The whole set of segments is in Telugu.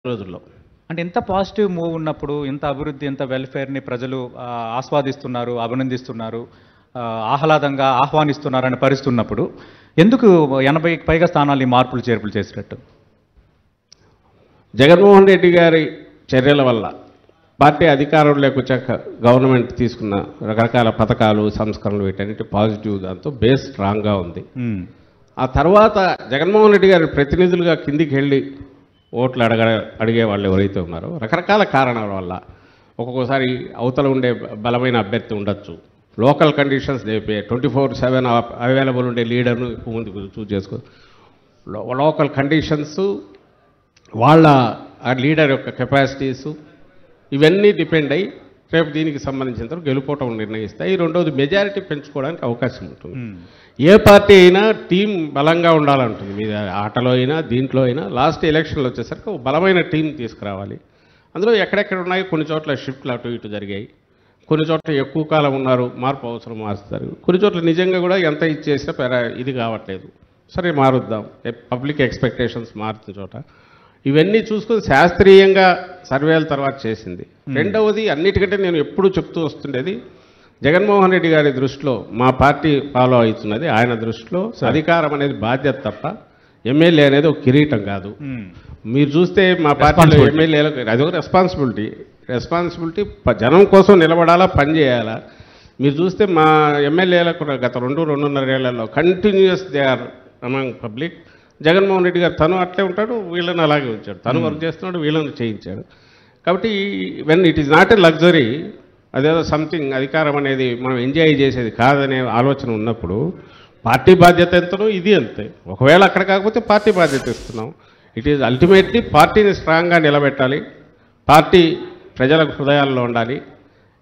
రోజుల్లో. అంటే ఇంత పాజిటివ్ మూవ్ ఉన్నప్పుడు, ఇంత అభివృద్ధి, ఇంత వెల్‌ఫేర్‌ని ప్రజలు ఆస్వాదిస్తున్నారు, అభినందిస్తున్నారు, ఆహ్లాదంగా ఆహ్వానిస్తున్నారనే పరిస్థితి ఉన్నప్పుడు, ఎందుకు 80కి పైగా స్థానాలు ఈ మార్పులు, చేర్పులు చేసినట్టు? జగన్మోహన్ రెడ్డి గారి చర్యల వల్ల పార్టీ అధికారంలోకి వచ్చాక గవర్నమెంట్ తీసుకున్న రకరకాల పథకాలు, సంస్కరణలు వీటన్నిటి పాజిటివ్ దాంతో బేస్ స్ట్రాంగ్‌గా ఉంది. ఆ తర్వాత జగన్మోహన్ రెడ్డి గారి ప్రతినిధులుగా కిందికి వెళ్ళి ఓట్లు అడిగే వాళ్ళు ఎవరైతే ఉన్నారో రకరకాల కారణాల వల్ల ఒక్కొక్కసారి అవతల ఉండే బలమైన అభ్యర్థి ఉండొచ్చు. లోకల్ కండిషన్స్ 24/7 అవైలబుల్ ఉండే లీడర్ను ముందుకు చూజ్ చేసుకో. లోకల్ కండిషన్స్, వాళ్ళ ఆ లీడర్ యొక్క కెపాసిటీసు ఇవన్నీ డిపెండ్ అయ్యి రేపు దీనికి సంబంధించినంత గెలుపోవటం నిర్ణయిస్తాయి. రెండవది మెజారిటీ పెంచుకోవడానికి అవకాశం ఉంటుంది. ఏ పార్టీ అయినా టీం బలంగా ఉండాలంటుంది. మీద ఆటలో అయినా దీంట్లో అయినా లాస్ట్ ఎలక్షన్లు వచ్చేసరికి ఒక బలమైన టీం తీసుకురావాలి. అందులో ఎక్కడెక్కడ ఉన్నాయి కొన్ని చోట్ల షిఫ్ట్లు అటు ఇటు జరిగాయి, కొన్ని చోట్ల ఎక్కువ కాలం ఉన్నారు, మార్పు అవసరం మారుస్తారు. కొన్ని చోట్ల నిజంగా కూడా ఎంత ఇచ్చేసినా ఇది కావట్లేదు, సరే మారుద్దాం, పబ్లిక్ ఎక్స్పెక్టేషన్స్ మారుతున్న చోట ఇవన్నీ చూసుకొని శాస్త్రీయంగా సర్వేల తర్వాత చేసింది. రెండవది అన్నిటికంటే నేను ఎప్పుడూ చెప్తూ వస్తుండేది, జగన్మోహన్ రెడ్డి గారి దృష్టిలో మా పార్టీ ఫాలో అవుతున్నది, ఆయన దృష్టిలో అధికారం అనేది బాధ్యత తప్ప ఎమ్మెల్యే అనేది ఒక కిరీటం కాదు. మీరు చూస్తే మా పార్టీలో ఎమ్మెల్యేలకు అదొక రెస్పాన్సిబిలిటీ జనం కోసం నిలబడాలా, పని చేయాలా. మీరు చూస్తే మా ఎమ్మెల్యేలకు గత 2-2.5 ఏళ్లలో continues they are among public. Jaganmohan Reddy garu తను అట్లే ఉంటాడు, వీళ్ళని అలాగే ఉంచాడు, తను వర్క్ చేస్తున్నాడు, వీళ్ళని చేయించాడు. కాబట్టి when it is not a luxury, అదేదో సంథింగ్ అధికారం అనేది మనం ఎంజాయ్ చేసేది కాదనే ఆలోచన ఉన్నప్పుడు పార్టీ బాధ్యత ఎంతనో ఇది అంతే. ఒకవేళ అక్కడ కాకపోతే పార్టీ బాధ్యత ఇస్తున్నాం. ఇట్ ఈజ్ అల్టిమేట్లీ పార్టీని స్ట్రాంగ్గా నిలబెట్టాలి, పార్టీ ప్రజల హృదయాల్లో ఉండాలి.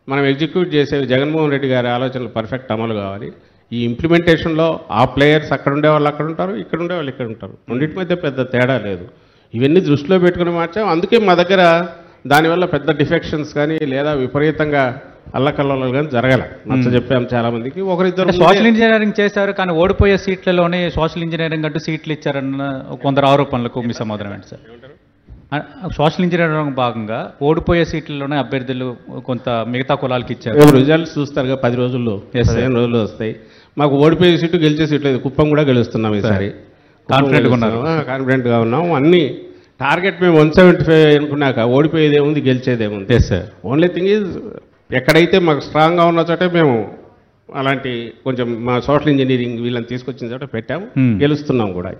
మనం ఎగ్జిక్యూట్ చేసేవి జగన్మోహన్ రెడ్డి గారి ఆలోచనలు పర్ఫెక్ట్ అమలు కావాలి. ఈ ఇంప్లిమెంటేషన్లో ఆ ప్లేయర్స్ అక్కడ ఉండే వాళ్ళు అక్కడ ఉంటారు, ఇక్కడ ఉండే వాళ్ళు ఇక్కడ ఉంటారు, రెండింటి మధ్య పెద్ద తేడా లేదు. ఇవన్నీ దృష్టిలో పెట్టుకుని మార్చాం. అందుకే మా దగ్గర దానివల్ల పెద్ద డిఫెక్షన్స్ కానీ లేదా విపరీతంగా అల్లకల్లోలు కానీ జరగల. నచ్చ చెప్పాము చాలామందికి. ఒకరిద్దరు సోషల్ ఇంజనీరింగ్ చేశారు, కానీ ఓడిపోయే సీట్లలోనే సోషల్ ఇంజనీరింగ్ అంటూ సీట్లు ఇచ్చారన్న కొందరు ఆరోపణలకు మీ సమాధానం ఏంటి సార్? సోషల్ ఇంజనీరింగ్ భాగంగా ఓడిపోయే సీట్లలోనే అభ్యర్థులు కొంత మిగతా కులాలకి ఇచ్చారు. రిజల్ట్స్ చూస్తారుగా, 10 రోజుల్లో 15 రోజుల్లో వస్తాయి. మాకు ఓడిపోయే సీటు గెలిచే సీట్లు లేదు, కుప్పం కూడా గెలుస్తున్నాం ఈసారి. కాన్ఫిడెంట్గా ఉన్నాం. అన్ని టార్గెట్ మేము 175 అనుకున్నాక ఓడిపోయేది ఏముంది, గెలిచేది ఏముంది. ఓన్లీ థింగ్ ఈజ్ ఎక్కడైతే మాకు స్ట్రాంగ్గా ఉన్న చోటే మేము అలాంటి కొంచెం మా సోషల్ ఇంజనీరింగ్ వీళ్ళని తీసుకొచ్చిన చోట పెట్టాము, గెలుస్తున్నాం కూడా.